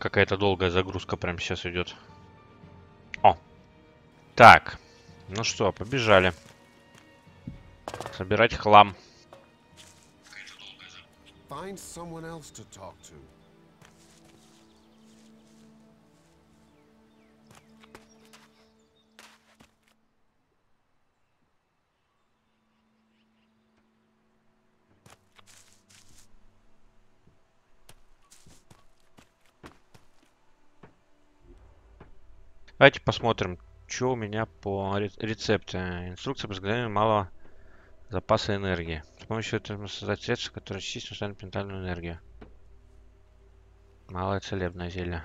какая-то долгая загрузка прямо сейчас идет. О! Так. Ну что, побежали. Собирать хлам. Find someone else to talk to. Давайте посмотрим, что у меня по рецепту. Инструкция по изготовлению малого запаса энергии. С помощью этого можно создать средства, которые очистят ментальную энергию. Малое целебное зелье.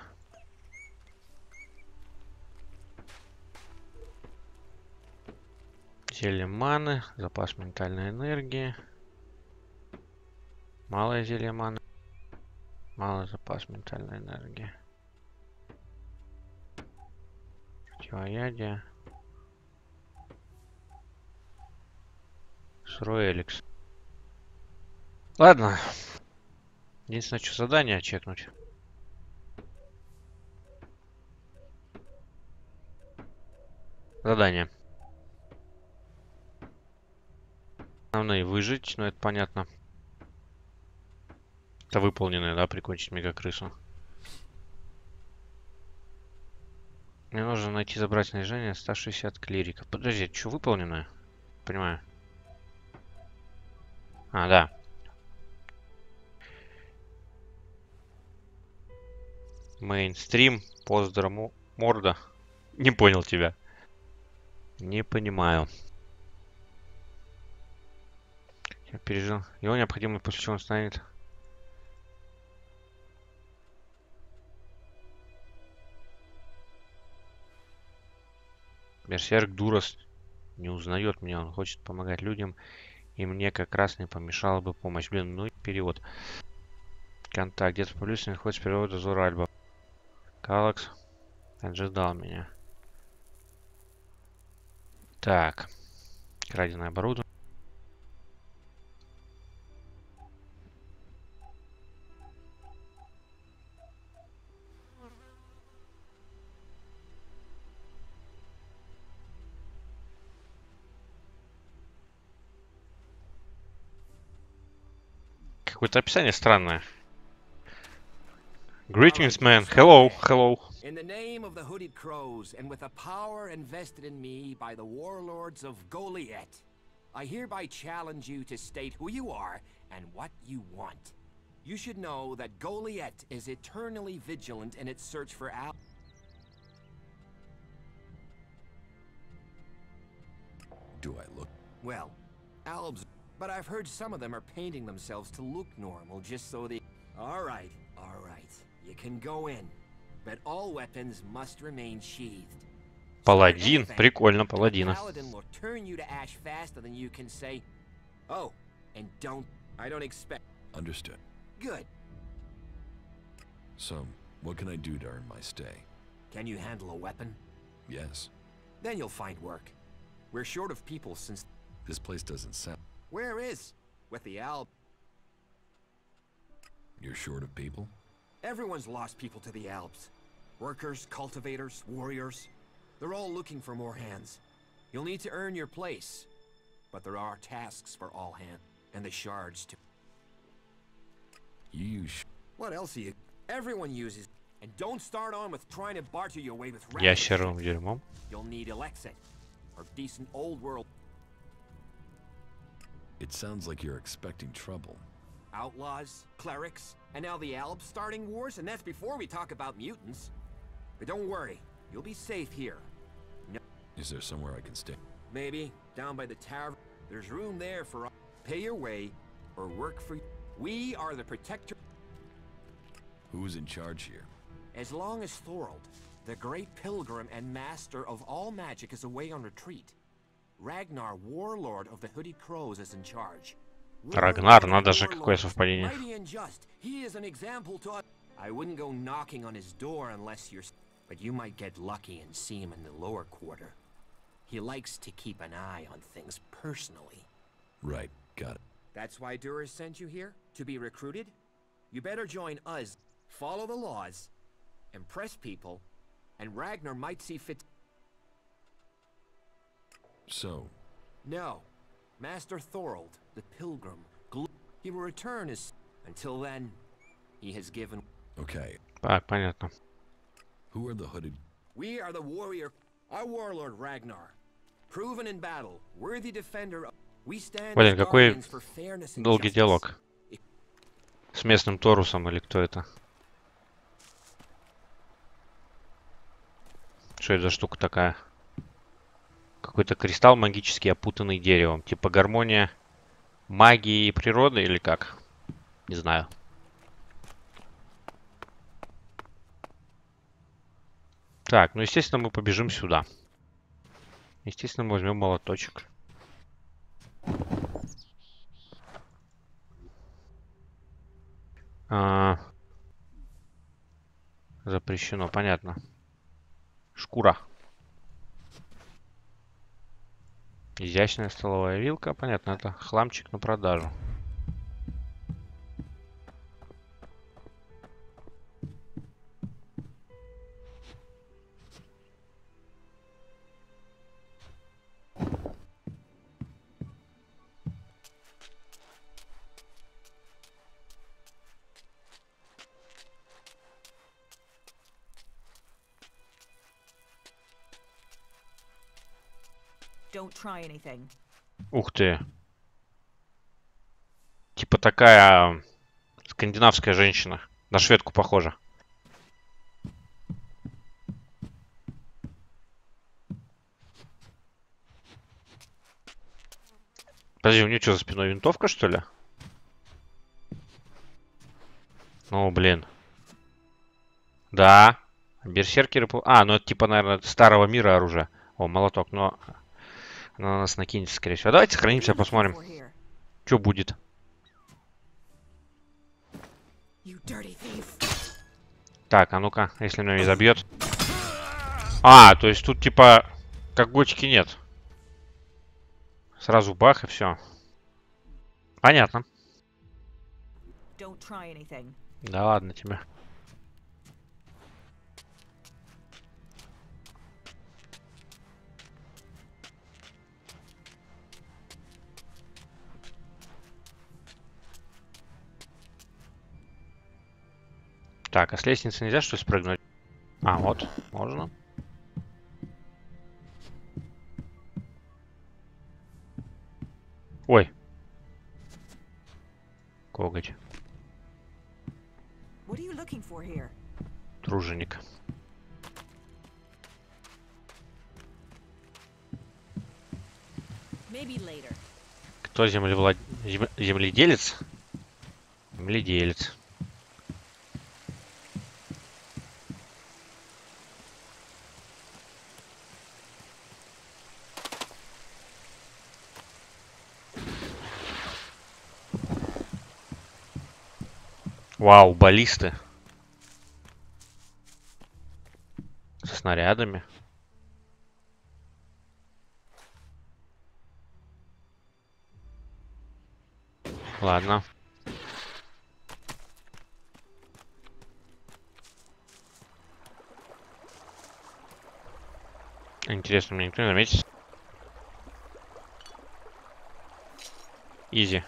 Зелье маны, запас ментальной энергии. Малое зелье маны. Малый запас ментальной энергии. Противоядие. Сырой Elex. Ладно. Единственное, что задание чекнуть. Задание. Основные выжить, но это понятно. Это выполненное, да, прикончить мегакрысу. Мне нужно найти забрать снаряжение, оставшееся от клириков. Подожди, это что, выполненное? Понимаю. А, да. Мейнстрим, поздрому морда. Не понял тебя. Не понимаю. Я пережил. Его необходимо, после чего он станет. Берсерк Дурас не узнает меня, он хочет помогать людям, и мне как раз не помешала бы помощь. Блин, ну и перевод. Контакт. Где-то поблизости находится перевод Зора Альба. Калакс ожидал меня. Так. Краденое оборудование. Какое-то описание странное. Greetings, man. Hello, hello. In the name of the Hooded Crows, and with a power invested in me by the warlords of Goliath, I hereby challenge you to state who you are and what you want. You should know that Goliath is eternally vigilant in its search for Al. Do I look? Well, Albs, but I've heard some of them are painting themselves to look normal just so they... All right. You can go in, but all weapons must remain sheathed. Паладин. Прикольно, паладина. Paladin will turn you to ash faster than you can say. Oh, and I don't expect. Understood. Good. So, what can I do to earn my stay? Can you handle a weapon? Yes. Then you'll find work. We're short of people since... This place doesn't sound... Where is? With the Alp. You're short of people? Everyone's lost people to the Alps. Workers, cultivators, warriors. They're all looking for more hands. You'll need to earn your place. But there are tasks for all hands. And the shards too. You use... What else are you... Everyone uses... And don't start on with trying to barter your way with Ящеровым дерьмом. You'll need Elex or decent old world. It sounds like you're expecting trouble. Outlaws, clerics, and now the Alps starting wars, and that's before we talk about mutants. But don't worry, you'll be safe here. No. Is there somewhere I can stay? Maybe, down by the tavern. There's room there for... Pay your way, or work for... We are the protector... Who's in charge here? As long as Thorold, the great pilgrim and master of all magic, is away on retreat, Ragnar, warlord of the Hooded Crows, is in charge. Рагнар, надо же, какое совпадение. Mighty and just, he is an example to us. I wouldn't go knocking on his door unless you're... But you might get lucky and see him in the lower quarter. He likes to keep an eye on things personally. Right, got it. That's why Duras sent you here? To be recruited? You better join us, follow the laws, impress people, and Ragnar might see fit. So, No, Master Thorold, the pilgrim, he will return as. Until then, he has given. okay. Так, понятно. Who are the hooded? We are the warrior, our warlord Ragnar, proven in battle, worthy defender. We stand Блин, as какой guardians for fairness and долгий justice. диалог. С местным Торусом или кто это? Что это за штука такая? Какой-то кристалл магический, опутанный деревом. Типа гармония магии и природы или как? Не знаю. Так, ну естественно мы побежим сюда. Естественно мы возьмем молоточек. Запрещено, понятно. Шкура. Изящная столовая вилка. Понятно, это хламчик на продажу. Don't try anything. Ух ты. Типа такая скандинавская женщина. На шведку похожа. Подожди, у нее что, за спиной винтовка, что ли? Ну, блин. Да. Берсеркеры... А, ну это типа, наверное, старого мира оружие. О, молоток, но... Она на нас накинется, скорее всего. Давайте сохранимся, посмотрим, что будет. Так, а ну-ка, если меня не забьет. А, то есть тут типа как готики нет. Сразу бах и все. Понятно. Да ладно тебе. Так, а с лестницы нельзя что ли спрыгнуть? А, вот, можно. Ой. Коготь. Труженик. Кто земледелец? Земледелец. Вау, баллисты. Со снарядами. Ладно. Интересно, мне никто не заметит. Изи.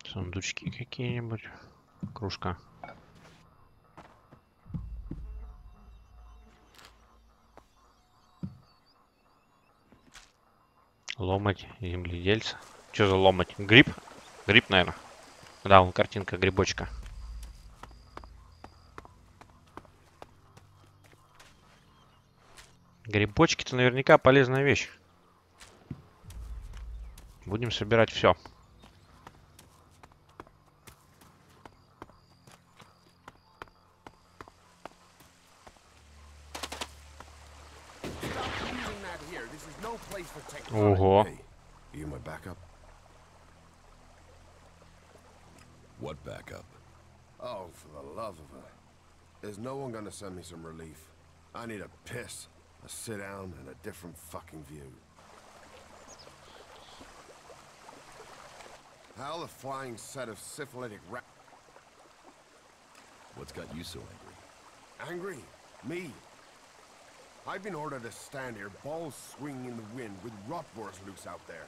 Сундучки какие-нибудь. Кружка. Ломать земледельца. Что за ломать? Гриб? Гриб, наверное. Да, вон картинка грибочка. Грибочки-то наверняка полезная вещь. Будем собирать все. Ого. Hey, you my backup? What backup? Oh, for the love of her. Is no one gonna send me some relief? I need a piss, a sit down, and a different fucking view. How the flying set of syphilitic What's got you so angry? Angry? Me? I've been ordered to stand here, balls swinging in the wind, with rotboars loose out there.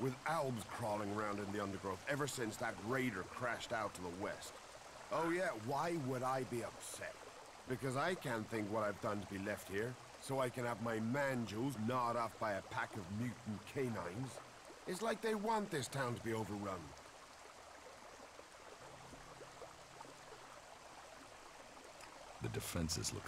With albs crawling around in the undergrowth ever since that raider crashed out to the west. Oh yeah, why would I be upset? Because I can't think what I've done to be left here, so I can have my man-jewels gnawed off by a pack of mutant canines. It's like they want this town to be overrun. The defenses look...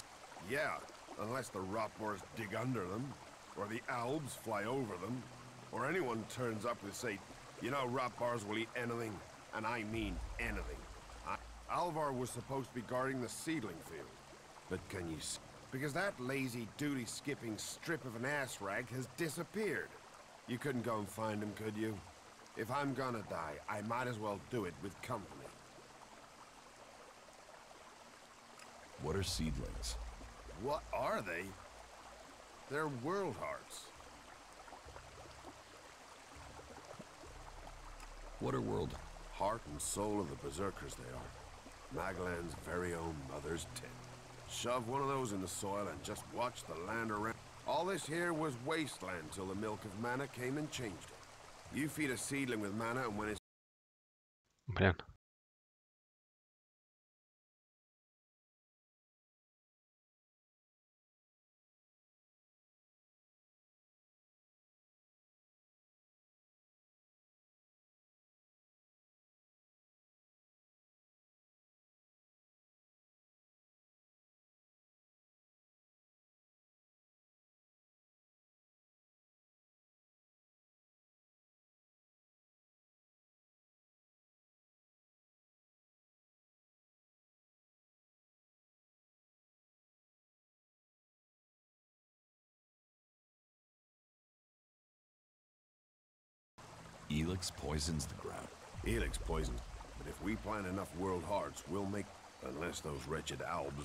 Yeah, unless the rotboars dig under them, or the albs fly over them, or anyone turns up and say, you know, rotboars will eat anything, and I mean anything. Alvar was supposed to be guarding the seedling field, but can you see? Because that lazy duty-skipping strip of an ass rag has disappeared. You couldn't go and find him, could you? If I'm gonna die, I might as well do it with company. What are seedlings? What are they? They're world hearts. What are world... Heart and soul of the berserkers they are. Maglan's very own mother's tip. Shove one of those in the soil and just watch the land around. All this here was wasteland till the milk of mana came and changed it. You feed a seedling with mana and when it's... Блин. Elex poisons the ground. Elex poisons. But if we plant enough world hearts, we'll make... Unless those wretched albs...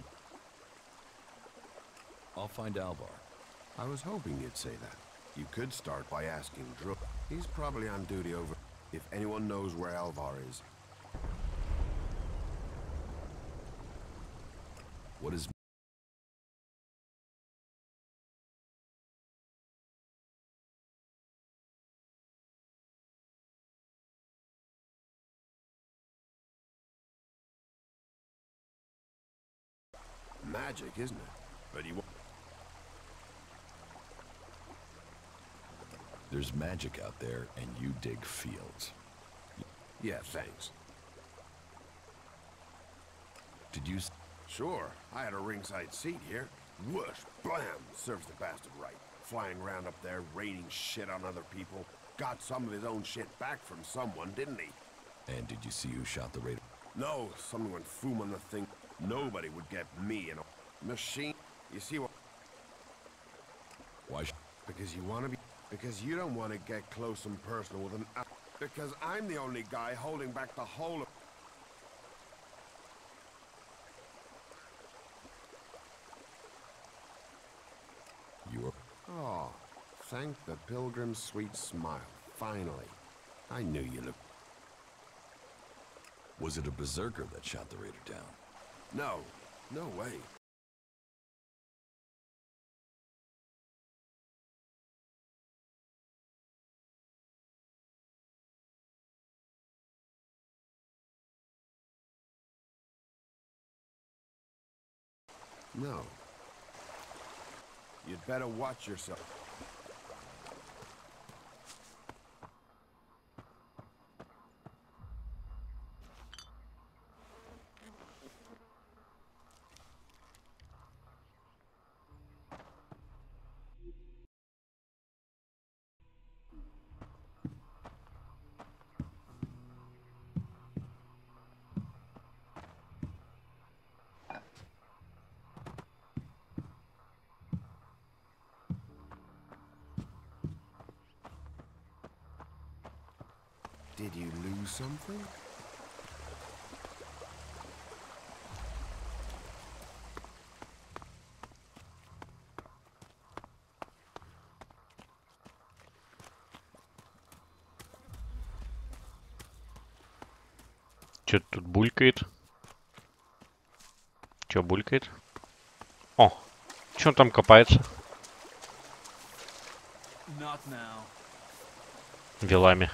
I'll find Alvar. I was hoping you'd say that. You could start by asking Drew. He's probably on duty over... If anyone knows where Alvar is. What is... Magic, isn't it? But he won't... There's magic out there, and you dig fields. Yeah, thanks. Did you... Sure, I had a ringside seat here. Whoosh, blam, serves the bastard right. Flying around up there, raining shit on other people. Got some of his own shit back from someone, didn't he? And did you see who shot the raider? No, someone went foom on the thing. Nobody would get me in a machine. You see what? Why? Because you want to be... Because you don't want to get close and personal with an... Because I'm the only guy holding back the whole of... You're... Oh, thank the pilgrim's sweet smile. Finally. I knew you looked... Was it a berserker that shot the raider down? No. No way. No. You'd better watch yourself. Did you lose something? Что тут булькает? Что булькает? О, что он там копается? Вилами.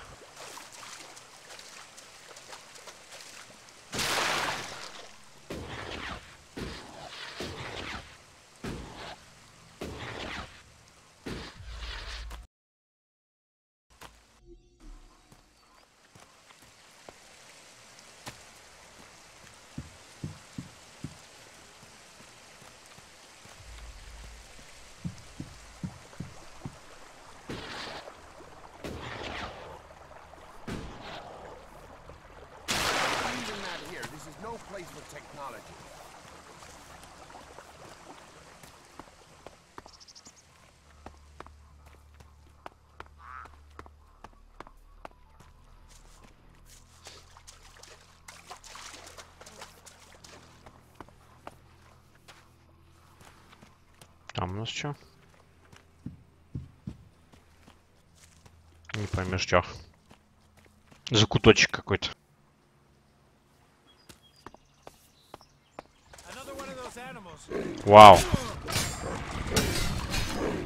Там у нас что? Не поймешь, что. Закуточек какой-то. Вау.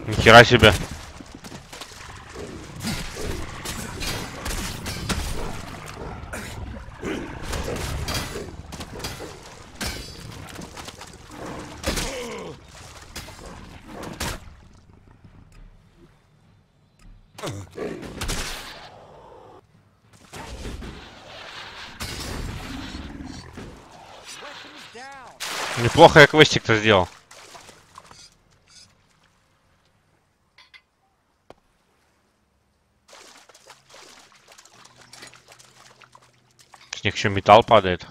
Нихера себе. Неплохо я квестик-то сделал. С них еще металл падает.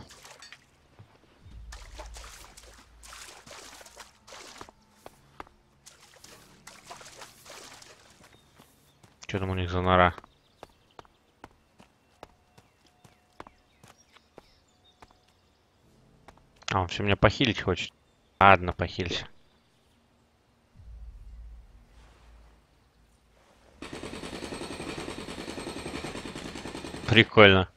Что там у них за нора? А, он все меня похилить хочет. Ладно, похилься. Прикольно.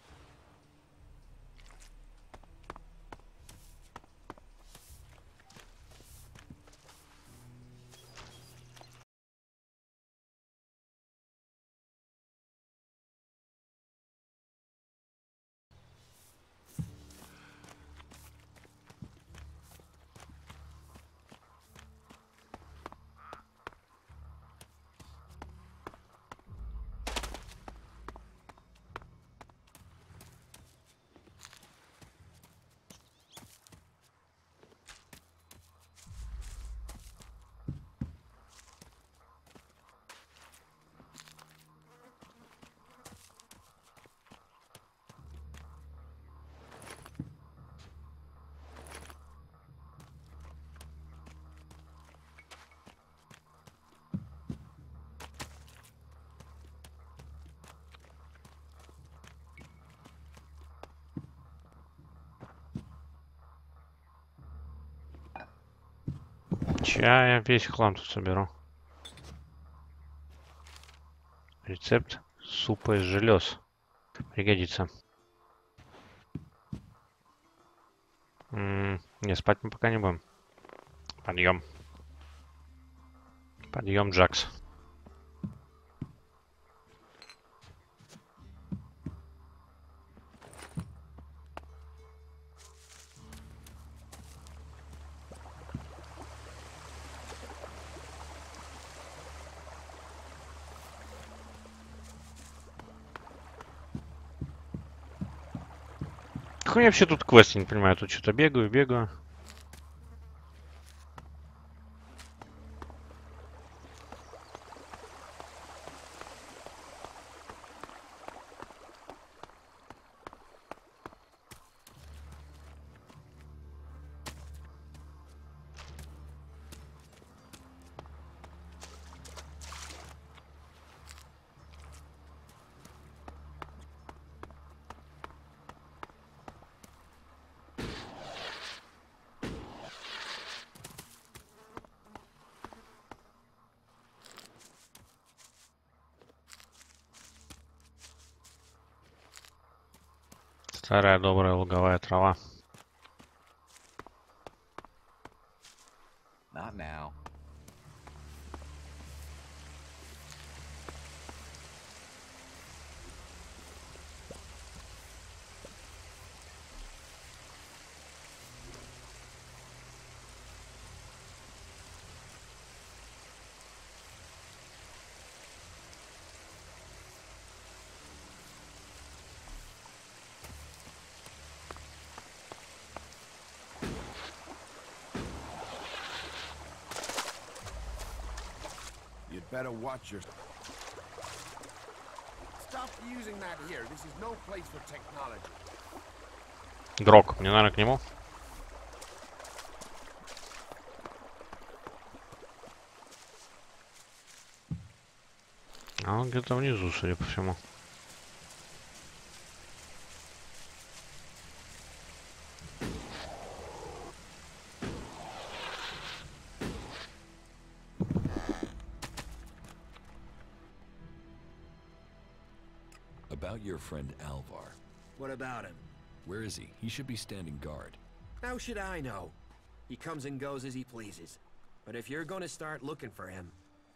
Ща я весь хлам тут соберу. Рецепт супа из желез. Пригодится. Не, спать мы пока не будем. Подъем. Подъем, Джакс. Какой вообще тут квест, я не понимаю. Тут что-то бегаю. Старая добрая луговая трава. Not now. You'd better watch your... Stop using that here. This is no place for technology. Грок, мне, наверное, к нему. А он где-то внизу, судя по всему. About your friend Alvar. What about him? Where is he? He should be standing guard. How should I know? He comes and goes as he pleases. But if you're gonna start looking for him,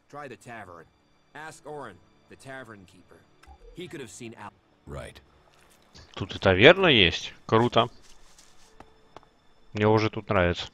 try the tavern. Ask Oren, the tavern keeper. He could have seen Al. Right. Тут и таверна есть. Круто. Мне уже тут нравится.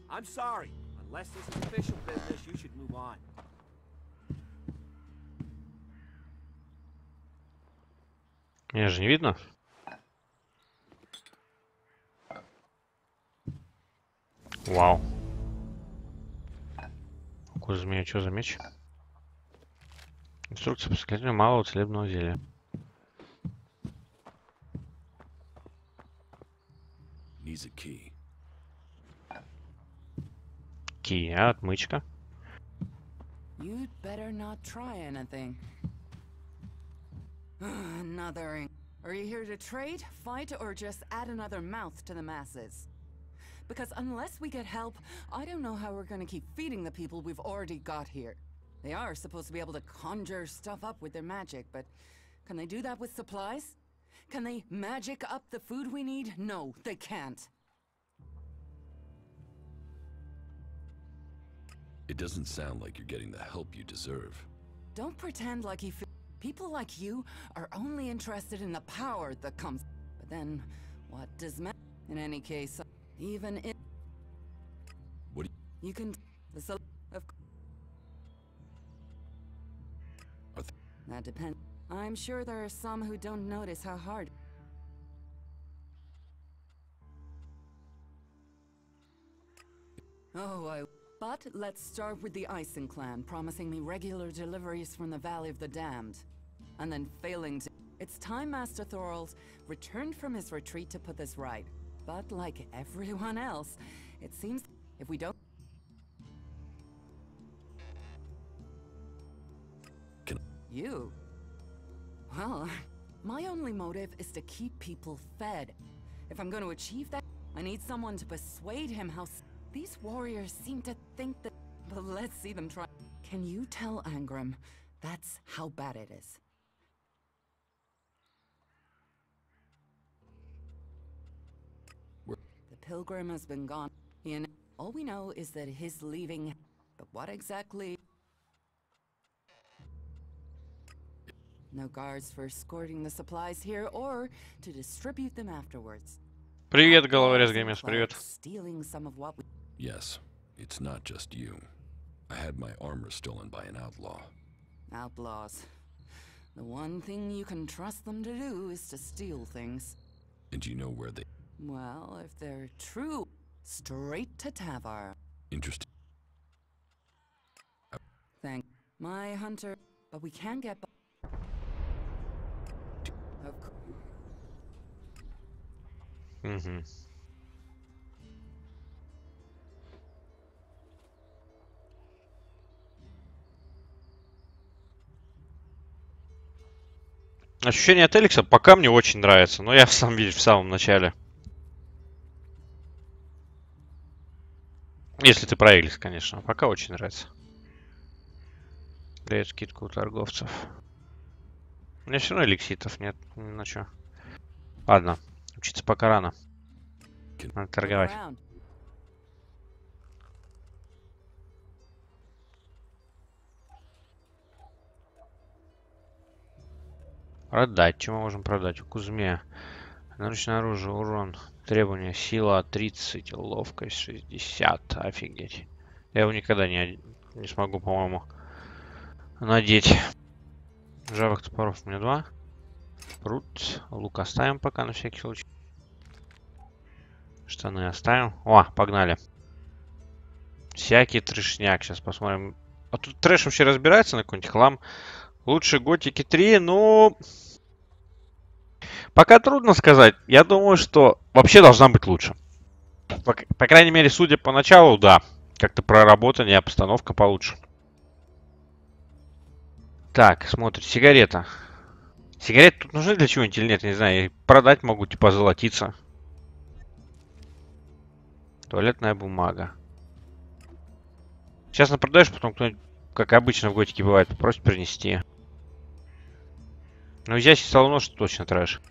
I'm sorry. Unless this is official business, you should move on. Меня же не видно. Вау. Какой змея, что за меч? Инструкция по созданию малого целебного зелья. Needs a key. Кия, отмычка. You'd better not try anything. Another. Are you here to trade, fight, or just add another mouth to the masses? Because unless we get help, I don't know how we're gonna keep feeding the people we've already got here. They are supposed to be able to conjure stuff up with their magic, but can they do that with supplies? Can they magic up the food we need? No, they can't. It doesn't sound like you're getting the help you deserve. Don't pretend like you feel. People like you are only interested in the power that comes. But then, what does matter? In any case, even if What do you can, the of Are that depends. I'm sure there are some who don't notice how hard. Oh, But let's start with the Ison clan, promising me regular deliveries from the Valley of the Damned. And then failing to... It's time Master Thorald returned from his retreat to put this right. But like everyone else, it seems if we don't... Can... You? Well, my only motive is to keep people fed. If I'm going to achieve that, I need someone to persuade him how... These warriors seem to think that... But let's see them try. Can you tell Angram that's how bad it is? The pilgrim has been gone. All we know is that his leaving... But what exactly... No guards for escorting the supplies here or to distribute them afterwards. Привет, головорез Геймес, привет. Stealing some of what we... Yes, it's not just you. I had my armor stolen by an outlaw. Outlaws. The one thing you can trust them to do is to steal things. And you know where they... Well, if they're true, straight to Tavar. Interesting. Thank my hunter, but we can get... Of course. Угу. Ощущение от Элекса пока мне очень нравится, но я сам видишь в самом начале. Если ты про Элекс, конечно. Пока очень нравится. Дает скидку у торговцев. У меня все равно эликситов нет. Ну что. Ладно. Учиться пока рано. Надо торговать. Продать. Что мы можем продать? У Кузьме. Наручное оружие, урон. Требования. Сила 30. Ловкость 60. Офигеть. Я его никогда не смогу, по-моему, надеть. Ржавых топоров у меня 2. Пруд. Лук оставим пока на всякий случай. Штаны оставим. О, погнали. Всякий трешняк. Сейчас посмотрим. А тут трэш вообще разбирается на какой-нибудь хлам? Лучше Готики 3, но... Пока трудно сказать. Я думаю, что вообще должна быть лучше. По крайней мере, судя по началу, да. Как-то проработаннее, обстановка получше. Так, смотрим. Сигарета. Сигареты тут нужны для чего-нибудь или нет? Не знаю. Продать могу, типа, золотиться. Туалетная бумага. Сейчас продаешь, потом кто-нибудь, как обычно в Готике бывает, просит принести. Но изящный столонож точно трэш.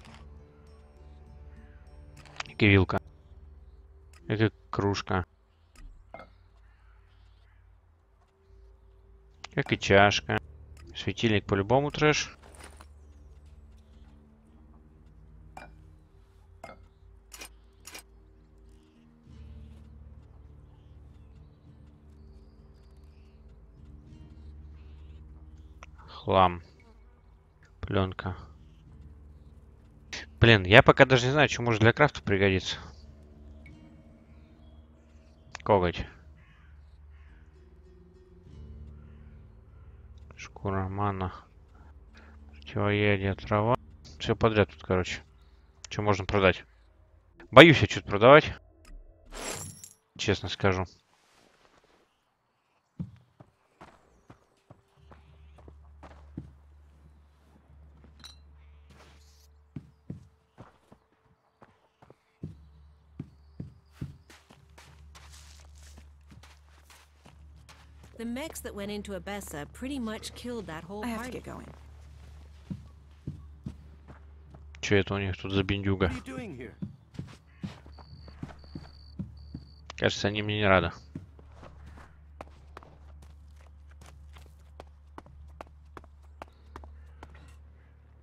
И вилка. И кружка. Как и чашка. Светильник по-любому трэш. Хлам. Пленка. Блин, я пока даже не знаю, что может для крафта пригодиться. Коготь. Шкура, мана. Противоядие, трава. Все подряд тут, короче. Что можно продать? Боюсь я что-то продавать. Честно скажу. The mechs that went into Abessa pretty much killed that whole I have to party. get going. Че это у них тут за бендюга? What are you doing here? Кажется, они мне не рады.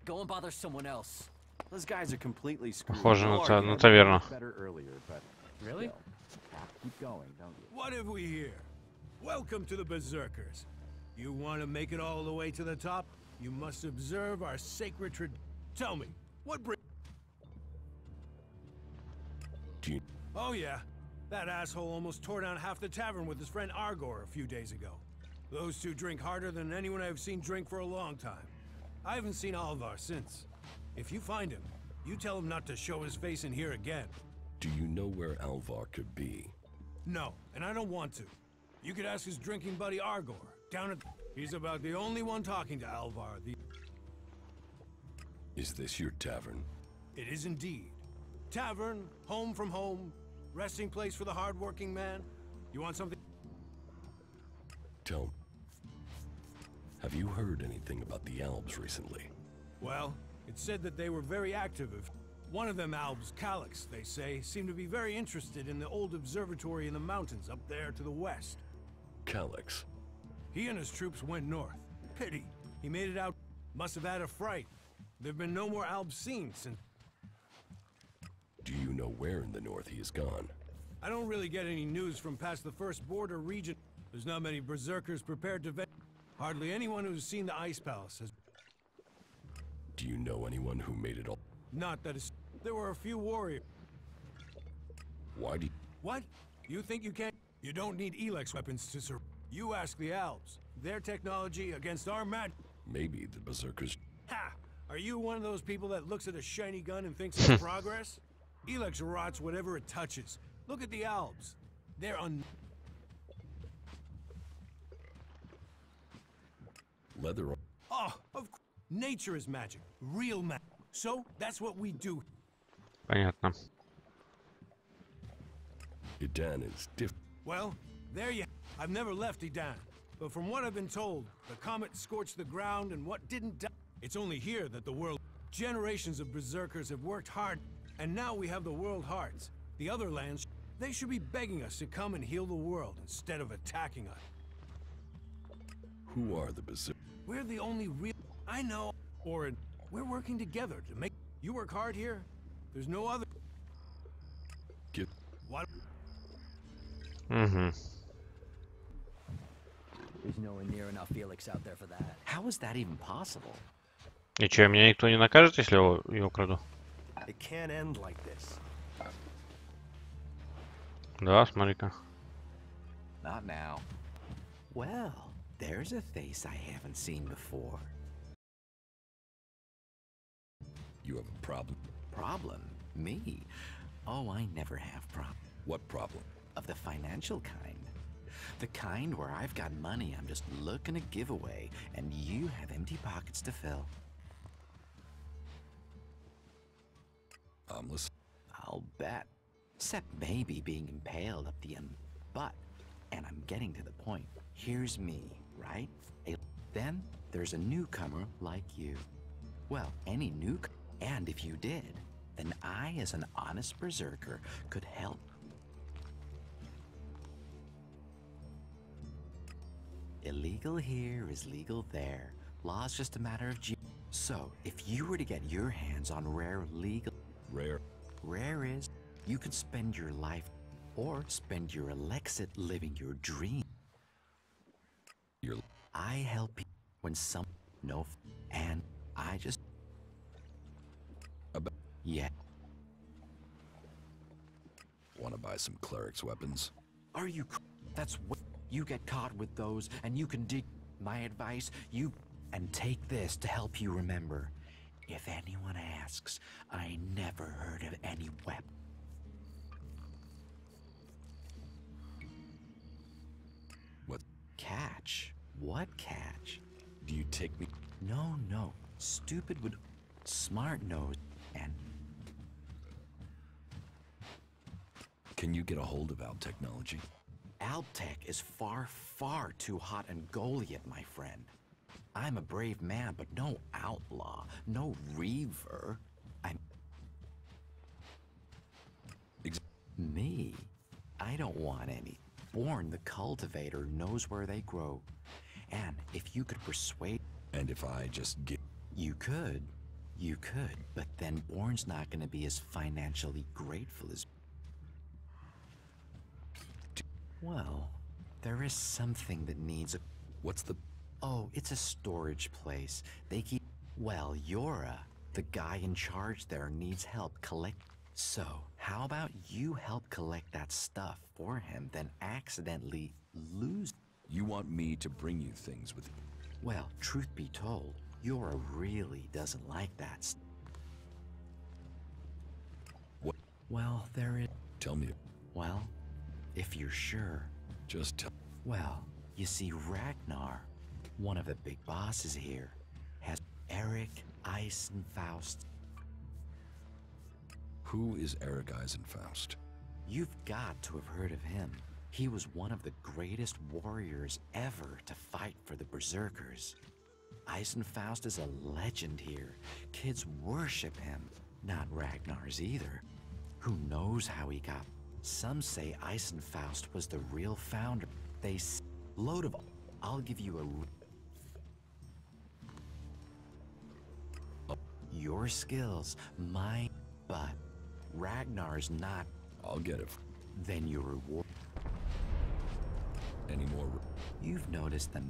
Go and bother someone else. Those guys are completely screwed. Похоже на таверну. Better earlier, but really? Keep going, don't you? What have we here? Welcome to the Berserkers. You want to make it all the way to the top? You must observe our sacred tradition. Tell me, what bring... Oh yeah, that asshole almost tore down half the tavern with his friend Argor a few days ago. Those two drink harder than anyone I've seen drink for a long time. I haven't seen Alvar since. If you find him, you tell him not to show his face in here again. Do you know where Alvar could be? No, and I don't want to. You could ask his drinking buddy Argor, down at... He's about the only one talking to Alvar. Is this your tavern? It is indeed. Tavern, home from home, resting place for the hard-working man. You want something? Tell me. Have you heard anything about the Alps recently? Well, it's said that they were very active. One of them Albs, Calyx, they say, seemed to be very interested in the old observatory in the mountains up there to the west. Calyx. He and his troops went north. Pity. He made it out. Must have had a fright. There've been no more Albs seen since... Do you know where in the north he has gone? I don't really get any news from past the first border region. There's not many berserkers prepared to vet. Hardly anyone who's seen the Ice Palace has... Do you know anyone who made it all? Not that it's... There were a few warriors. Why do you... What? You think you can't... You don't need Elex weapons to survive. You ask the Alps. Their technology against our mag... Maybe the berserkers... Ha! Are you one of those people that looks at a shiny gun and thinks it's progress? Elex rots whatever it touches. Look at the Alps. They're Leather... Oh, of Nature is magic, real magic. So that's what we do. Понятно. Idan is different. Well, there you. I've never left Edan, but from what I've been told, the comet scorched the ground, and what didn't die. It's only here that the world. Generations of berserkers have worked hard, and now we have the world hearts. The other lands, they should be begging us to come and heal the world instead of attacking us. Who are the berserkers? We're the only real. I know. Or we're working together to make. You work hard here. There's no other. Get. What? Угу. There's nowhere near enough Elex out there for that. How is that even possible? И что, меня никто не накажет, если я ее украду? It can't end like this. Да, смотри-ка. Not now. Well, there's a face I haven't seen before. You have a problem? Problem? Me? Oh, I never have problem. What problem? Of the financial kind. The kind where I've got money I'm just looking to give away, and you have empty pockets to fill. Listen. I'll bet. Except maybe being impaled up the butt. And I'm getting to the point. Here's me, right? Then there's a newcomer like you. Well, any newcomer. And if you did, then I, as an honest berserker, could help. Illegal here is legal there. Law's just a matter of So, if you were to get your hands on rare legal... Rare is, you could spend your life or spend your Elex living your dream. I help people when some... No... And I just... Yeah. Want to buy some cleric's weapons? Are you... That's what... You get caught with those, and you can dig... My advice, you... And take this to help you remember. If anyone asks, I never heard of any weapon. What? Catch? What catch? Do you take me? No. Stupid would... Smart knows. And... Can you get a hold of Alp technology? Alptech is far, far too hot and Goliath, my friend. I'm a brave man, but no outlaw, no reaver. Me? I don't want any. Born the cultivator knows where they grow. And if you could persuade... And if I just get... You could, but then Born's not gonna be as financially grateful as... Well, there is something that needs a... What's the... Oh, it's a storage place. They keep... Well, Yora, the guy in charge there, needs help collect... So, how about you help collect that stuff for him, then accidentally lose... You want me to bring you things with... Well, truth be told, Yora really doesn't like that What? Well, there is... Tell me. Well, if you're sure... Just tell... Well, you see, Ragnar, one of the big bosses here, has Eric Eisenfaust. Who is Eric Eisenfaust? You've got to have heard of him. He was one of the greatest warriors ever to fight for the Berserkers. Eisenfaust is a legend here. Kids worship him. Not Ragnar's either. Who knows how he got... Some say Eisenfaust was the real founder. They load of... I'll give you a... Your skills, my... But Ragnar's not... I'll get it. Then your reward... Any more... You've noticed the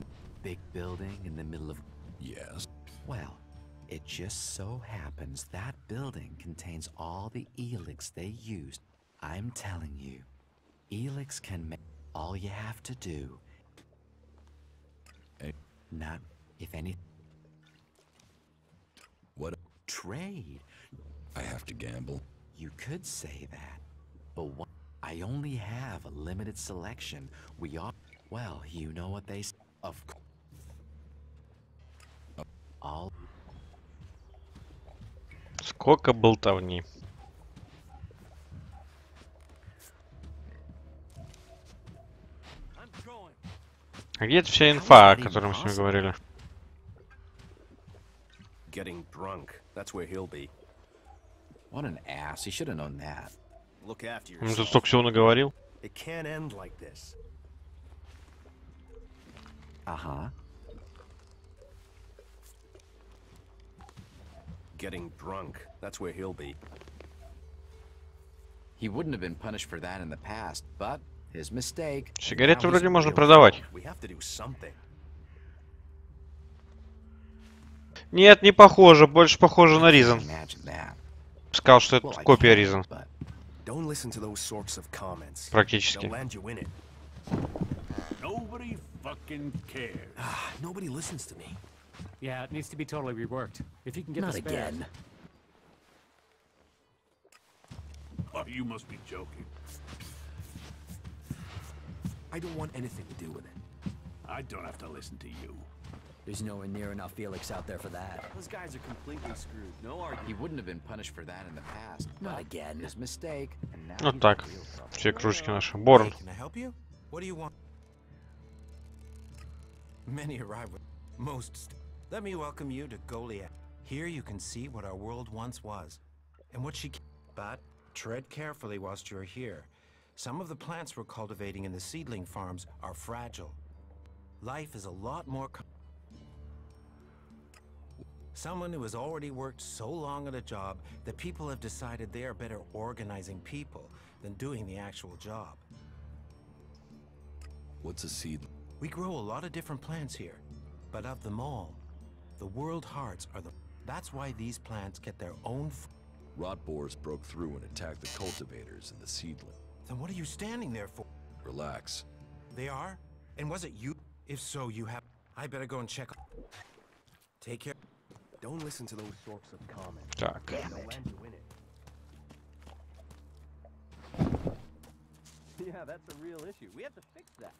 big building in the middle of... Yes. Well, it just so happens that building contains all the Elex they used. I'm telling you, Elex can make... All you have to do... Not... If any... What? Trade. I have to gamble? You could say that. But what... I only have a limited selection. We are... Well, you know what they... Of course. All... Сколько болтовни. А где эта вся инфа, о которой мы с вами говорили? Getting drunk. That's where he'll be. What an ass. He should have known that. Look after Он тут yourself. столько всего наговорил. It can't end like this. Uh-huh. Getting drunk. That's where he'll be. He wouldn't have been punished for that in the past, but his mistake. Сигареты вроде можно продавать. We have to do something. Нет, не похоже. Больше похоже на Ризен. Imagine that. Сказал, что это Well, I копия can't, Ризен. but Don't listen to those sorts of comments. Практически. They'll land you in it. Nobody fucking cares. Nobody listens to me. Yeah, it needs to be totally reworked. If you can get not the spares. again. Oh, you must be joking. I don't want anything to do with it. I don't have to listen to you. There's nowhere near enough Elex out there for that. Those guys are completely screwed. No argument. He wouldn't have been punished for that in the past. Not but again. His mistake. And now Вот he's так. in real trouble. Все кружки наши. Борн. Can I help you? What do you want? Many arrive with most. Let me welcome you to Goliath. Here you can see what our world once was, and what she. But tread carefully whilst you're here. Some of the plants we're cultivating in the seedling farms are fragile. Life is a lot more. Someone who has already worked so long at a job that people have decided they are better organizing people than doing the actual job. What's a seed? We grow a lot of different plants here, but of them all, the world hearts are the... That's why these plants get their own... Rot boars broke through and attacked the cultivators and the seedling. Then what are you standing there for? Relax. They are? And was it you? If so, you have... I better go and check... Take care. Don't listen to those sorts of comments. Так. They'll land you in it. Yeah, that's a real issue. We have to fix that.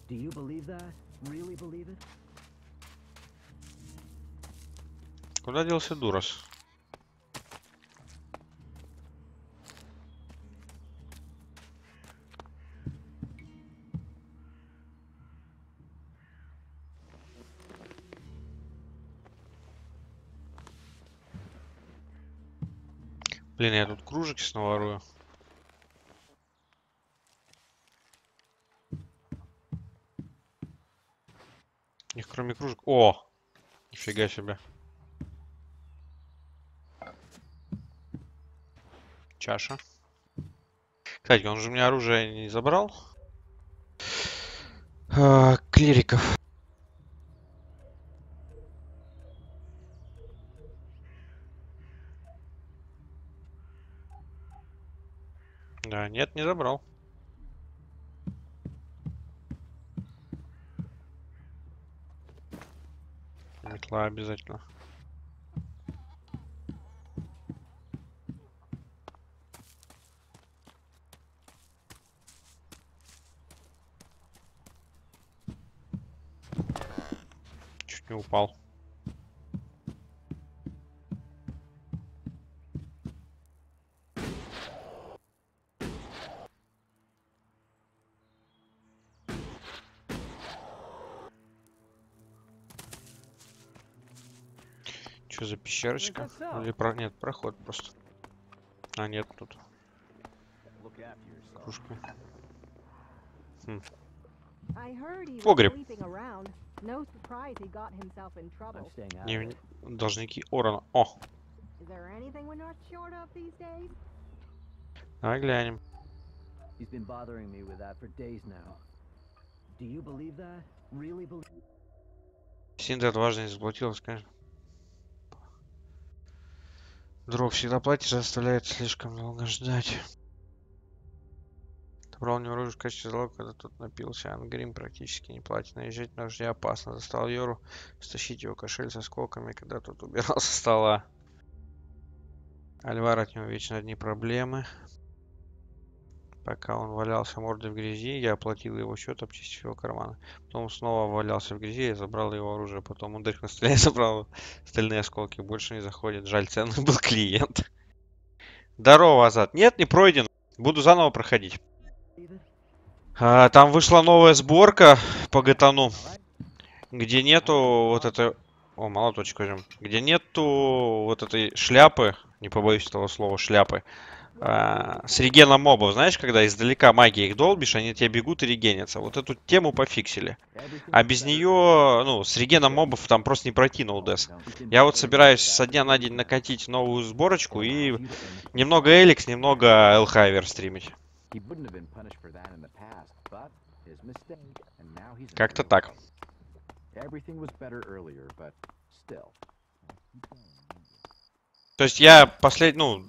Do you believe that? Really believe it? Куда делся Дурас? Блин, я тут кружки снаворую. У них кроме кружек... О! Нифига себе. Чаша. Кстати, он же у меня оружие не забрал. Клириков. Да, нет, не забрал. Метла обязательно. Чуть не упал. Что за пещерочка? Или нет, проход просто. А, нет, тут. Кружка. Погреб. Не, должники Орона. О! Давай глянем. He's been bothering me with that for days now. Do you believe that? Really believe? Синда отважно не заблокировалась, конечно. Друг всегда платишь, заставляет слишком долго ждать. Добрал не оружие в качестве залога, когда тот напился. Ангрим практически не платит. Наезжать на вождя опасно. Застал Йору, стащить его кошель со сколками, когда тот убирал со стола. Альвар, от него вечно одни проблемы. Пока он валялся мордой в грязи, я оплатил его счет, обчистив его карманы. Потом снова валялся в грязи, я забрал его оружие. Потом он на столе забрал остальные осколки. Больше не заходит. Жаль, ценный был клиент. Здорово, Азат. Нет, не пройден. Буду заново проходить. Там вышла новая сборка по гатану, где нету вот этой... О, молоточек возьмем. Где нету вот этой шляпы, не побоюсь этого слова, шляпы, с регеном мобов. Знаешь, когда издалека магии их долбишь, они тебе бегут и регенятся. Вот эту тему пофиксили. А без нее, ну, с регеном мобов там просто не пройти ноудес. Я вот собираюсь со дня на день накатить новую сборочку и немного Elex, немного Hellhiver стримить. Как-то так. То есть я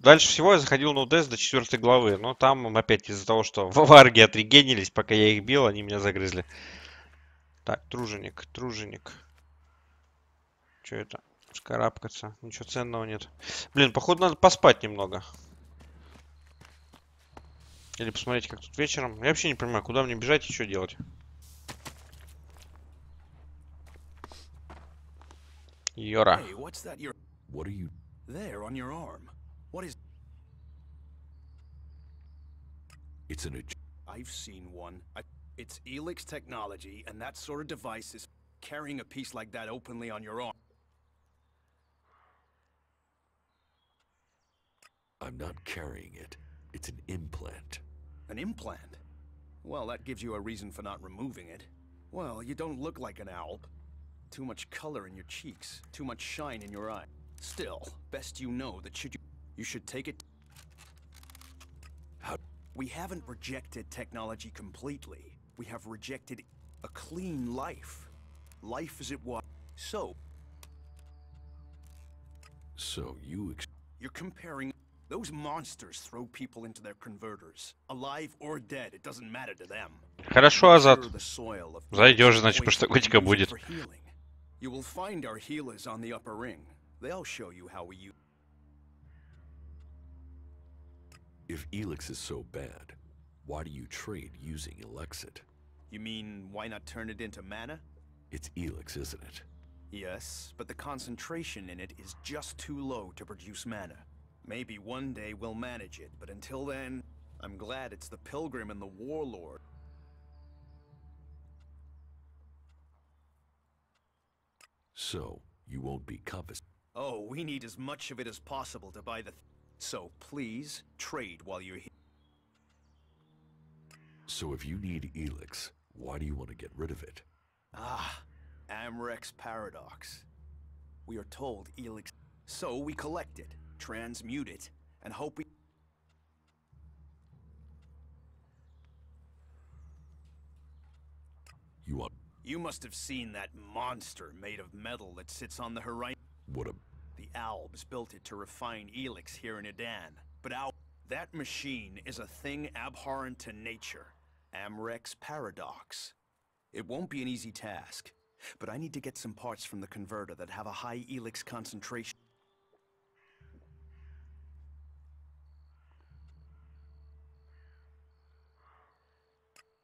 дальше всего я заходил на УДС до 4 главы, но там опять из-за того, что варги отрегенились, пока я их бил, они меня загрызли. Так, труженик. Что это? Скарабкаться. Ничего ценного нет. Блин, походу надо поспать немного. Или посмотреть, как тут вечером. Я вообще не понимаю, куда мне бежать и что делать. Йора. There on your arm. What is... It's an... I've seen one. It's Elex technology, and that sort of device is carrying a piece like that openly on your arm. I'm not carrying it. It's an implant. An implant? Well, that gives you a reason for not removing it. Well, you don't look like an owl. Too much color in your cheeks, too much shine in your eye. Still, best you know that you should take it. How? We haven't rejected technology completely. We have rejected a clean life. Life as it was. So you're comparing... Those monsters throw people into their converters. Alive or dead, it doesn't matter to them. Хорошо, Азат. Зайдешь, значит, потому что котика будет. You will find our healers on the upper ring. They'll show you how we use. If Elex is so bad, why do you trade using Elexit? You mean, why not turn it into mana? It's Elex, isn't it? Yes, but the concentration in it is just too low to produce mana. Maybe one day we'll manage it, but until then, I'm glad it's the Pilgrim and the Warlord. So, you won't be compassed. Oh, we need as much of it as possible to buy the... So, please, trade while you're here. So if you need Elex, why do you want to get rid of it? Ah, Amrek's paradox. We are told Elex... So we collect it, transmute it, and hope we... You want... You must have seen that monster made of metal that sits on the horizon. What a... The Albs built it to refine Elex here in Edan. But that machine is a thing abhorrent to nature. Amrek's paradox. It won't be an easy task, but I need to get some parts from the converter that have a high Elex concentration.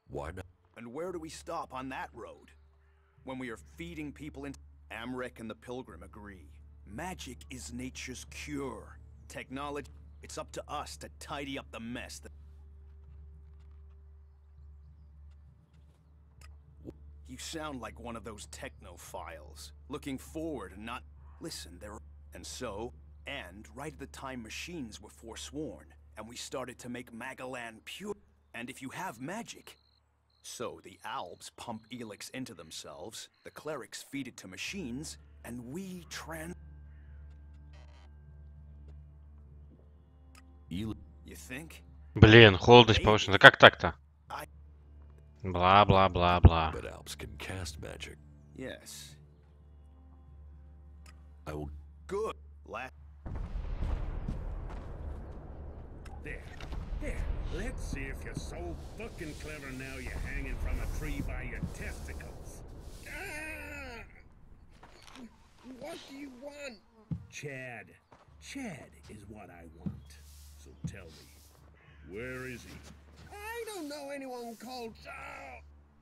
Why not? And where do we stop on that road? When we are feeding people into... Amrek and the Pilgrim agree. Magic is nature's cure. Technology... It's up to us to tidy up the mess that... You sound like one of those technophiles. Looking forward and not... Listen, there are... And so... And right at the time machines were forsworn, and we started to make Magalan pure. And if you have magic... So the Albs pump Elex into themselves, the clerics feed it to machines, and we You think? Блин, холодность повышена. Да как так-то? Бла-бла-бла-бла. But Albs can cast magic. Yes. I will... Good. There. Let's see if you're so fucking clever now you're hanging from a tree by your testicles. Ah! What do you want? Chad. Chad is what I want. So tell me, where is he? I anyone called...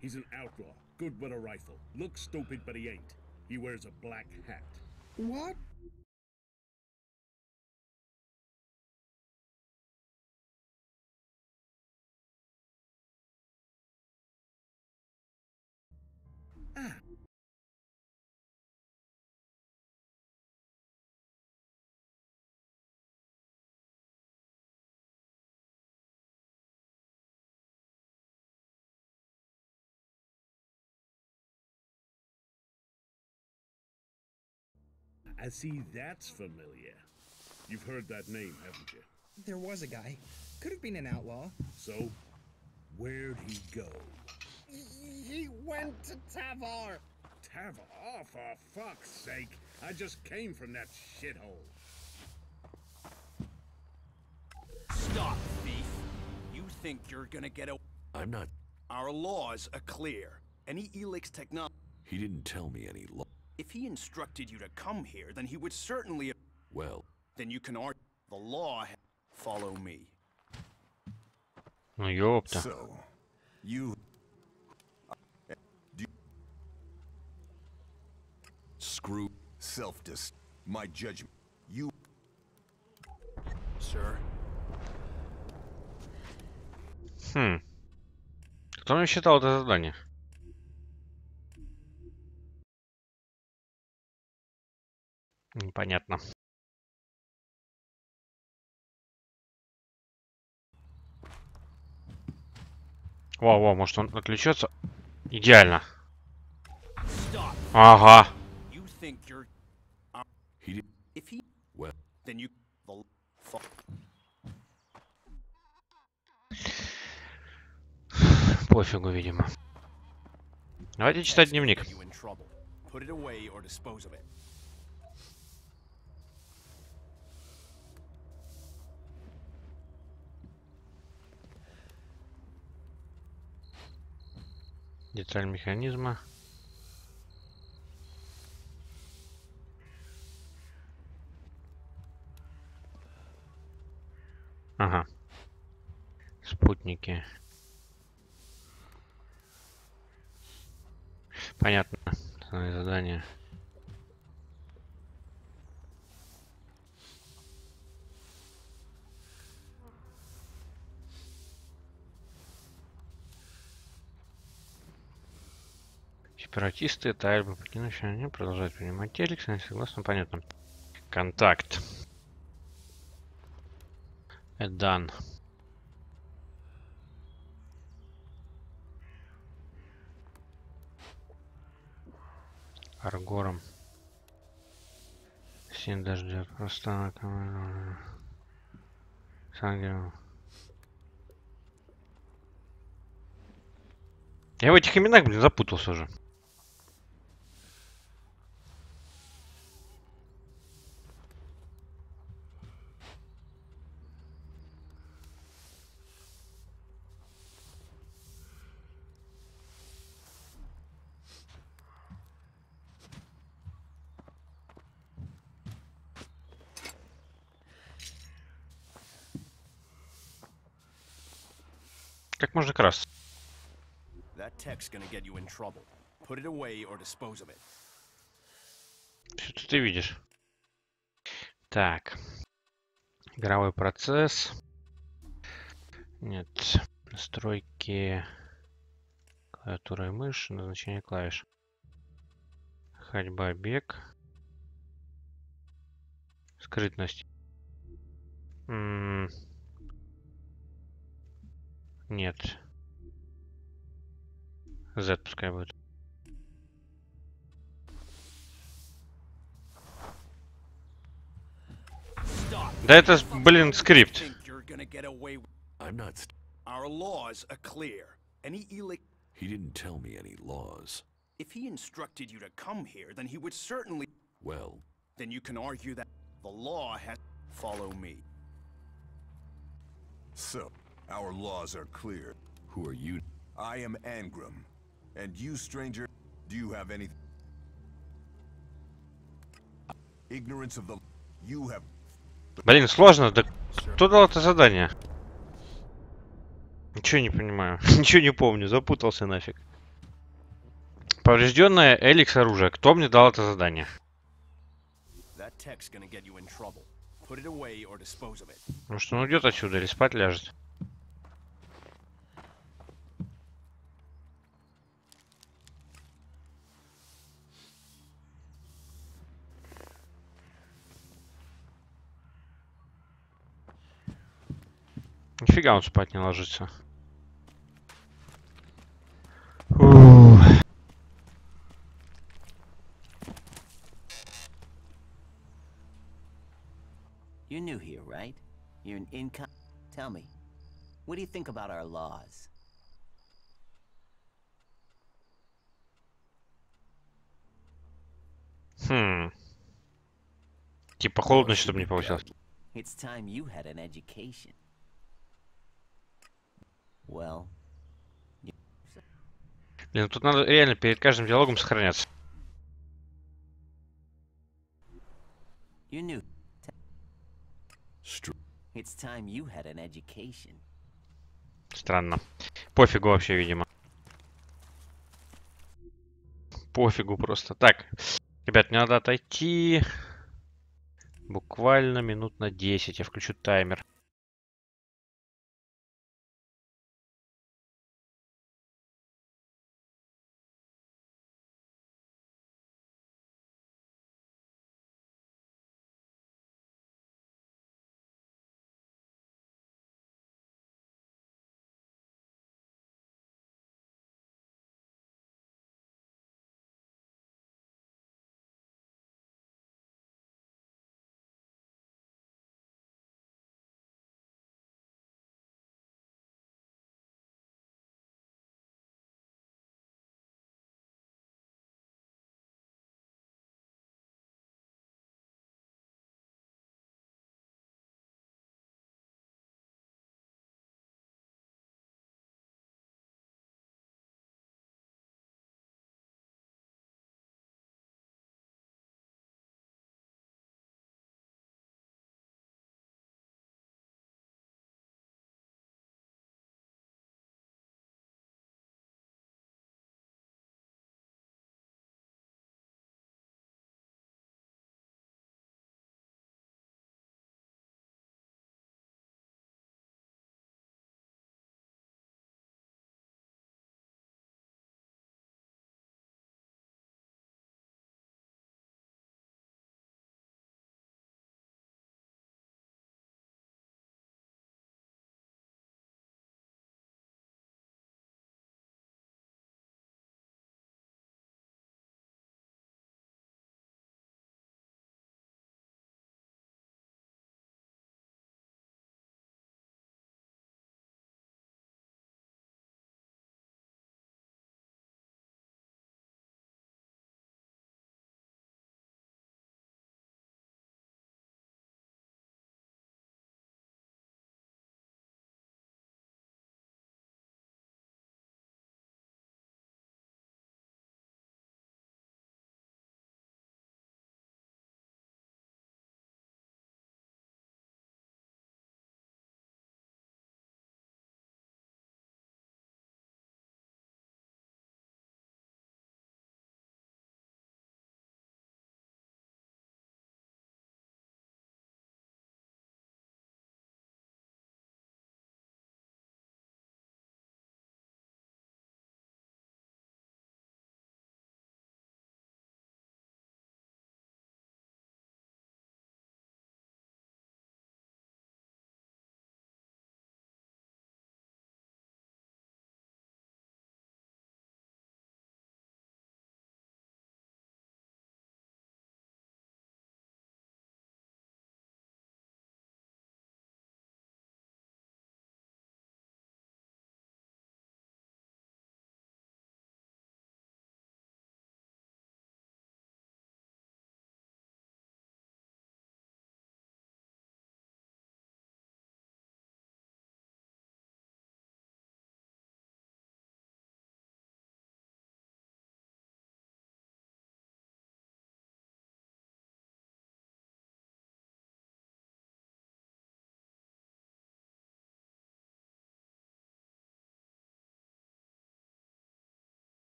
He's an outlaw, good with a rifle. Looks stupid, but he ain't. He wears a black hat. What? I see that's familiar. You've heard that name, haven't you? There was a guy. Could have been an outlaw. So, where'd he go? He went to Tavar. Tavar? Oh, for fuck's sake. I just came from that shithole. Stop, thief. You think you're gonna get away? I'm not... Our laws are clear. Any Elex technology... He didn't tell me any law. If he instructed you to come here, then he would certainly... Well... Then you can argue the law. Follow me. Ну ёпта. So, you... Screw self-dis... My judgment. You... Sir? Кто мне считал это задание? Непонятно. Во, может он отвлечется? Идеально. Ага. Пофигу, видимо. Давайте читать дневник. Деталь механизма. Ага. Спутники. Понятно. Основные задания. Сепаратисты, это альбом, покинувшие, они продолжают принимать Elex, они согласно, понятно. Контакт. Эдан. Аргором. Син дождя. Просто Сангером. Я в этих именах, блин, запутался уже. Как можно красться? Что ты видишь? Так. Игровой процесс. Нет. Настройки. Клавиатура и мышь. Назначение клавиш. Ходьба, бег. Скрытность. Нет. Z пускай будет. Да это, блин, скрипт. Our laws are clear. Any Elex... He didn't tell me any laws. If he instructed you to come here, then he would certainly... Well... Then you can argue that the law has... Follow me. So, our laws are clear. Who are you? I am Angram. And you, stranger, do you have any... Ignorance of the... You have... Блин, сложно. Да кто дал это задание? Ничего не понимаю. Ничего не помню. Запутался нафиг. Поврежденное Elex оружие. Кто мне дал это задание? Может, он уйдет отсюда или спать ляжет? Нифига он спать не ложится. Фух. You're new here, right? You're an income. Tell me, what do you think about our laws? Типа холодно, чтобы не получилось. It's time you had an education. Well. Блин, тут надо реально перед каждым диалогом сохраняться. You're new. It's time you had an education. Странно. Пофигу вообще, видимо. Пофигу просто. Так, ребят, мне надо отойти. Буквально минут на 10. Я включу таймер.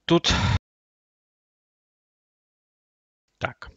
Тут... Так.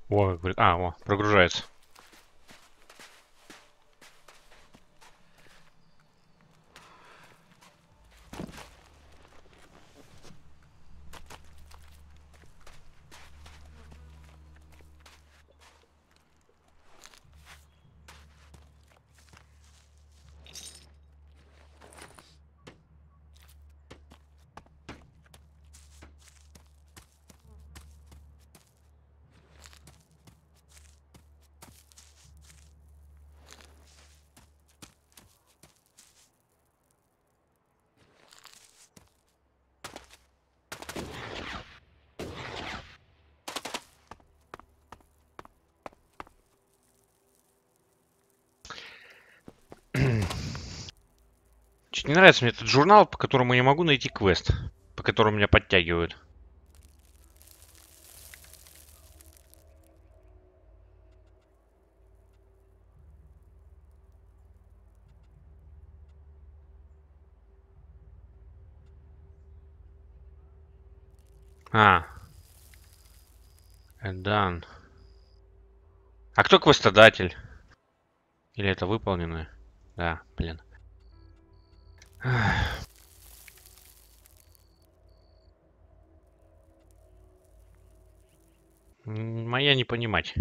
О, о, прогружается. Чуть не нравится мне этот журнал, по которому я не могу найти квест, по которому меня подтягивают. Done. А кто квестодатель? Или это выполнено? Да, блин. Моя не понимать.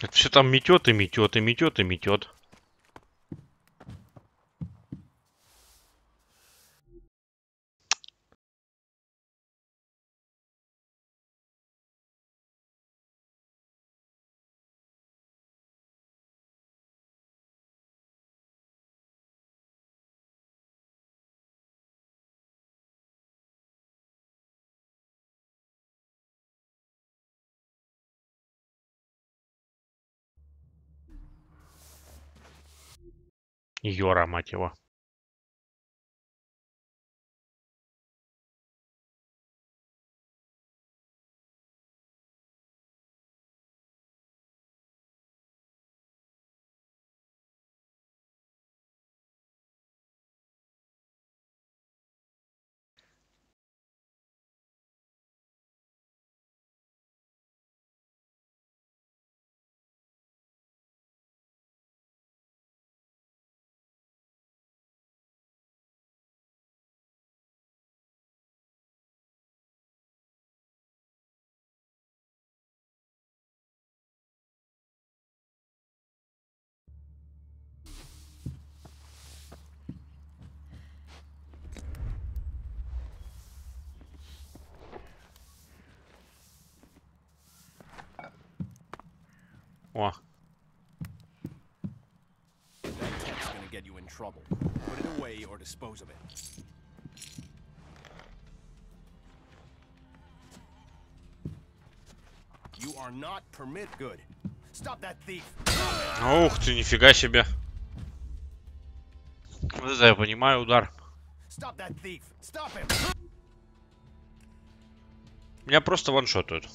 Это все там метет и метет и метет и метет. Йора, мать его. О. That tech's gonna get you in trouble. Put it away or dispose of it. You are not permit good. Stop that thief. Ух ты, нифига себе. Вот это я понимаю, удар. Stop that thief. Stop him. Меня просто ваншотают.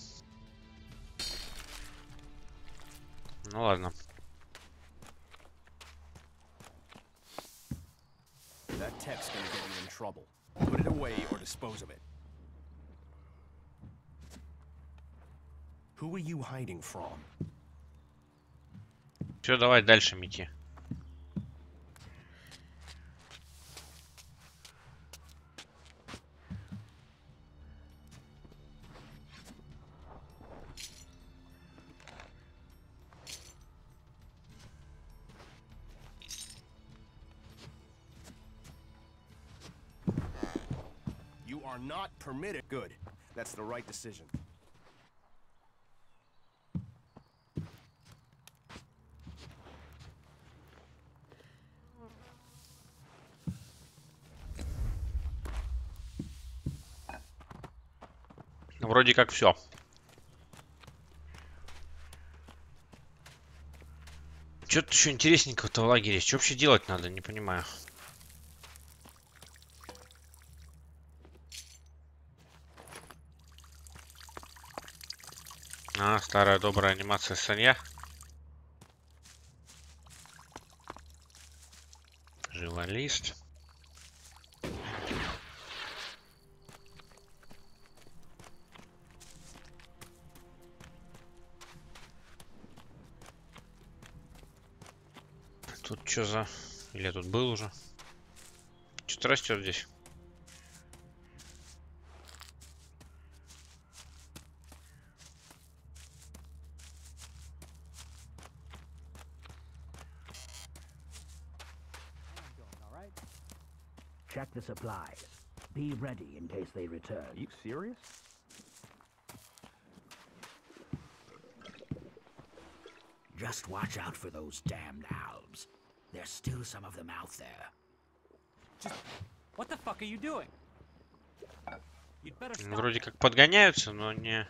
Ну ладно. That tech's gonna get you in trouble. Put it away or dispose of it. Who are you hiding from? Все, давай дальше мети. You are not permitted. Good. That's the right decision. Вроде как все. Что-то еще интересненького-то в лагере. Что вообще делать надо, не понимаю. А, старая добрая анимация Санья. Живолист. Тут что за... Или я тут был уже? Что-то растет здесь. Check the supplies. Be ready in case they return. Are you serious? Just watch out for those damned albs. There's still some of them out there. Just... What the fuck are you doing? You'd better stop. Вроде как подгоняются, но не...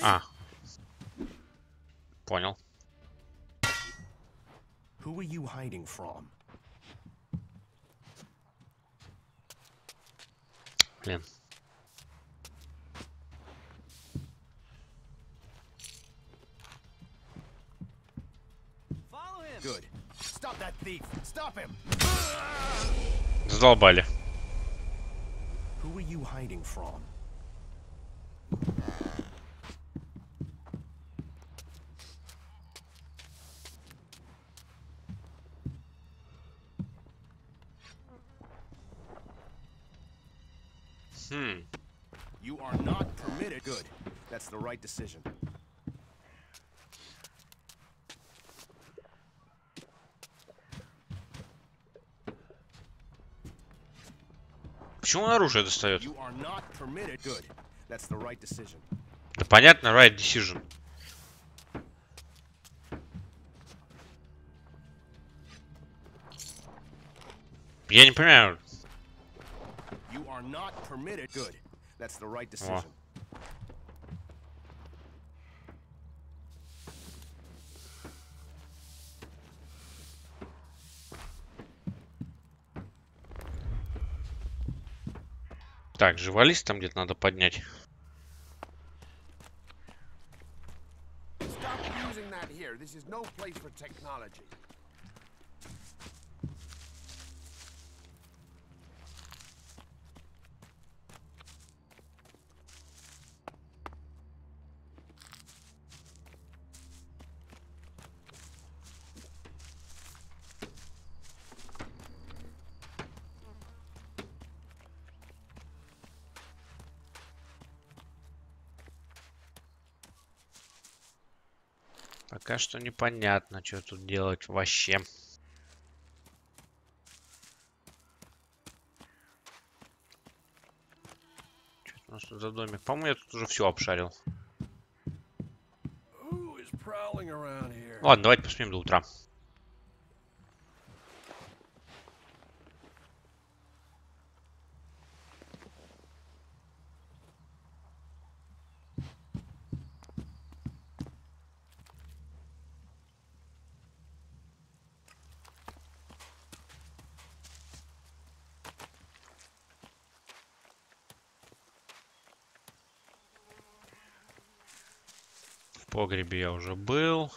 А. Понял. Who are you hiding from? Блин. Good. Stop that thief. Stop him. Задолбали. Who are you hiding from? You are not permitted. Good. That's the right decision. Почему он оружие достает? You are not permitted. Good. That's the right decision. Да понятно, right decision. Я не понимаю. You are not permitted. Good. That's the right decision. Так, живолист там где-то надо поднять. Stop using that here. This is no place for technology. Пока что непонятно, что тут делать вообще. Что у нас тут за домик? По-моему, я тут уже все обшарил. Ладно, давайте посмотрим до утра. В погребе я уже был.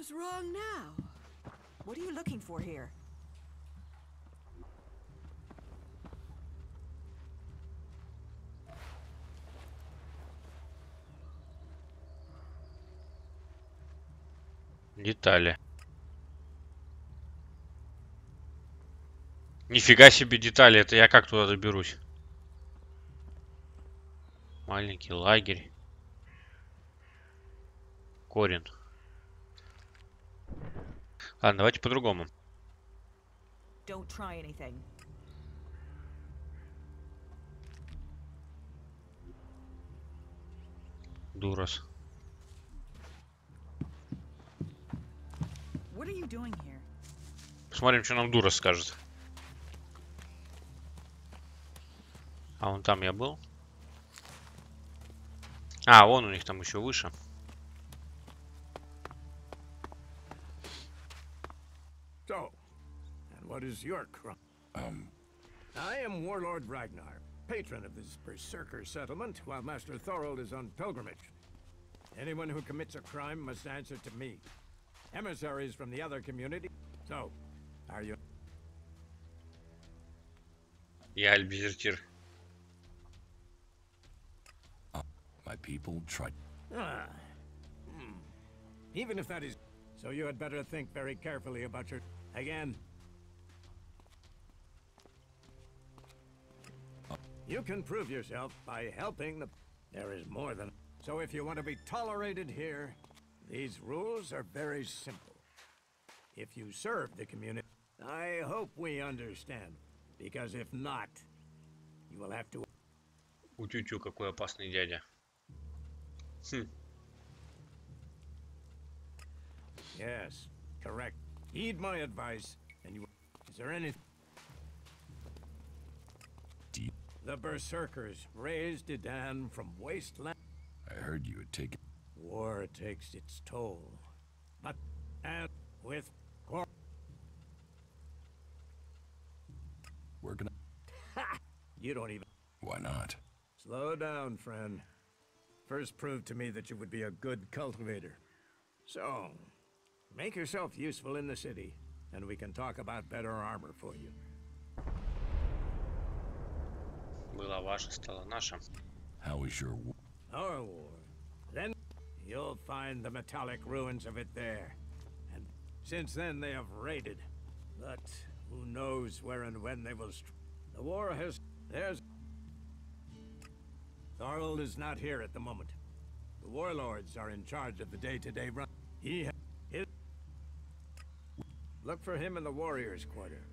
What's wrong now? What are you looking for here? Детали. Нифига себе детали. Это я как туда доберусь? Маленький лагерь. Корень. Ладно, давайте по-другому. Don't try anything. Дурас. What are you doing here? Посмотрим, что нам Дурас скажет. А вон там я был. А, вон у них там еще выше. So, What is your crime? I am Warlord Ragnar, patron of this berserker settlement, while Master Thorold is on pilgrimage. Anyone who commits a crime must answer to me. Emissaries from the other community. So, are you? Я альбезертир. My people tried. Even if that is... So you had better think very carefully about your... Again. You can prove yourself by helping the... There is more than... So if you want to be tolerated here, these rules are very simple. If you serve the community, I hope we understand. Because if not, you will have to... Утю-тю, какой опасный дядя. Yes, correct. Heed my advice, and you... Is there any... The Berserkers raised Idan from wasteland. I heard you had taken... War takes its toll. But, and with... We're gonna... Ha! You don't even... Why not? Slow down, friend. First prove to me that you would be a good cultivator. So, make yourself useful in the city, and we can talk about better armor for you. Была ваша, стала наша. How is your... Our war. Then, you'll find the metallic ruins of it there. And since then they have raided. But who knows where and when they will... The war has... There's... Thorold is not here at the moment. The warlords are in charge of the day-to-day run. Look for him in the warriors' quarter.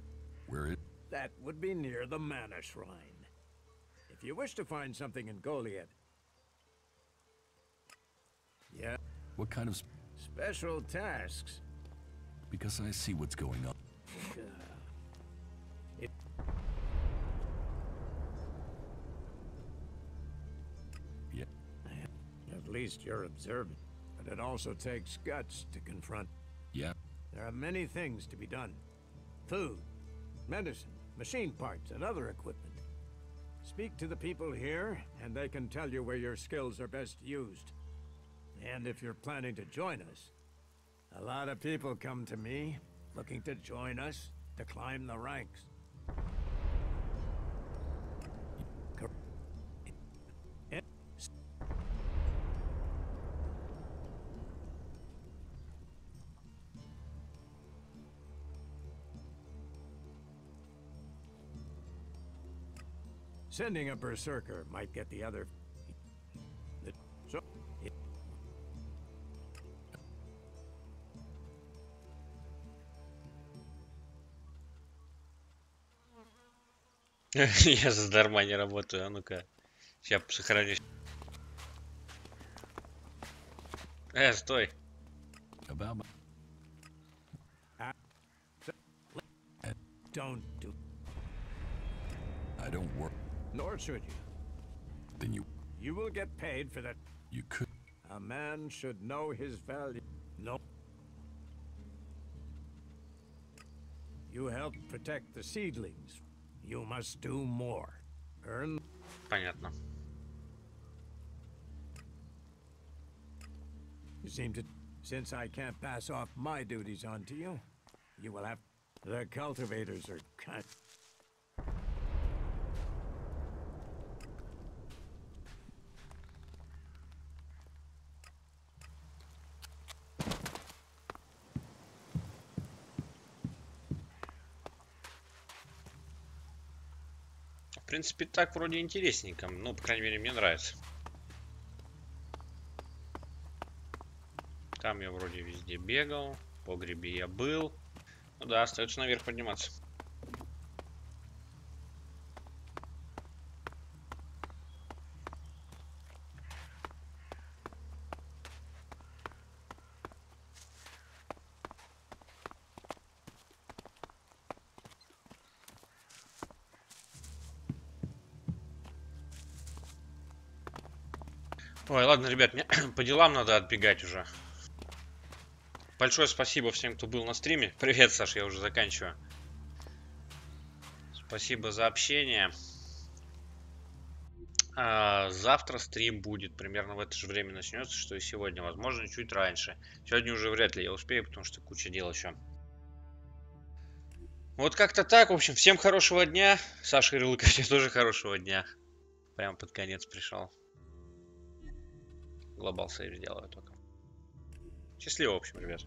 Where it? That would be near the Mana Shrine. If you wish to find something in Goliath... Yeah? What kind of... Special tasks. Because I see what's going on. Yeah. At least you're observant. But it also takes guts to confront. Yeah. There are many things to be done. Food, medicine, machine parts, and other equipment. Speak to the people here, and they can tell you where your skills are best used. And if you're planning to join us, a lot of people come to me, looking to join us, to climb the ranks. Sending a berserker might get the other... So... Я задарма не работаю, а ну-ка. Сейчас сохранюсь. Стой. Don't do... I don't work. Nor should you. Then you... You will get paid for that. You could... A man should know his value. No. You help protect the seedlings. You must do more. Earn... Понятно. You seem to... Since I can't pass off my duties onto you, you will have... The cultivators are cut. В принципе, так вроде интересненько. Ну, по крайней мере, мне нравится. Там я вроде везде бегал. В погребе я был. Ну да, остается наверх подниматься. Ой, ладно, ребят, мне по делам надо отбегать уже. Большое спасибо всем, кто был на стриме. Привет, Саш, я уже заканчиваю. Спасибо за общение. Завтра стрим будет. Примерно в это же время начнется, что и сегодня. Возможно, чуть раньше. Сегодня уже вряд ли я успею, потому что куча дел еще. Вот как-то так. В общем, всем хорошего дня. Саша Ярлыка, тебе тоже хорошего дня. Прямо под конец пришел. Глобал сейв сделаю только. Счастливо, в общем, ребят.